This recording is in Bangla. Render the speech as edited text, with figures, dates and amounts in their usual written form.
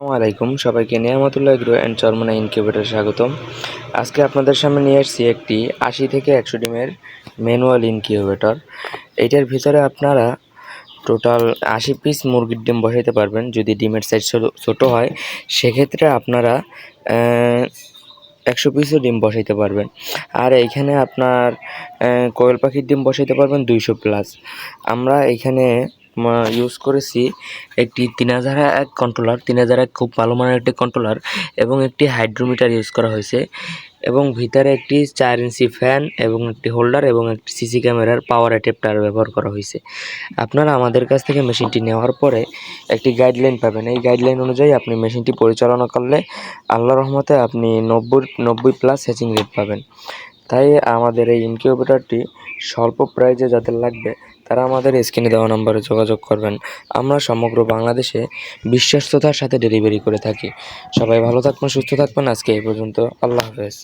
আসসালামু আলাইকুম সবাইকে নিয়ামতুল্লাহ এগ্রো অ্যান্ড চরমোনা ইনকিউবেটরে স্বাগতম। আজকে আপনাদের সামনে নিয়ে আসছি একটি 80 থেকে 100 ডিমের ম্যানুয়াল ইনকিউবেটর। এইটার ভিতরে আপনারা টোটাল 80 পিস মুরগির ডিম বসাইতে পারবেন। যদি ডিমের সাইজ ছোটো হয় সেক্ষেত্রে আপনারা 100 পিসও ডিম বসাইতে পারবেন। আর এইখানে আপনার কোয়েল পাখির ডিম বসাইতে পারবেন 200 প্লাস। আমরা এইখানে ইউজ করেছি একটি 3001 কন্ট্রোলার। 3001 খুব ভালো মানের একটি কন্ট্রোলার এবং একটি হাইড্রোমিটার ইউজ করা হয়েছে এবং ভিতরে একটি 4 ইঞ্চি ফ্যান এবং একটি হোল্ডার এবং একটি সিসি ক্যামেরার পাওয়ার অ্যাডাপ্টার ব্যবহার করা হয়েছে। আপনারা আমাদের কাছ থেকে মেশিনটি নেওয়ার পরে একটি গাইডলাইন পাবেন। এই গাইডলাইন অনুযায়ী আপনি মেশিনটি পরিচালনা করলে আল্লাহর রহমতে আপনি 90 প্লাস হ্যাচিং রেট পাবেন। তাই আমাদের এই ইনকিউবেটরটি স্বল্প প্রাইজে যাদের লাগবে তারা আমাদের স্ক্রিনে দেওয়া নম্বরে যোগাযোগ করবেন। আমরা সমগ্র বাংলাদেশে বিশ্বস্ততার সাথে ডেলিভারি করে থাকি। সবাই ভালো থাকবেন, সুস্থ থাকবেন। আজকে এই পর্যন্ত। আল্লাহ হাফেজ।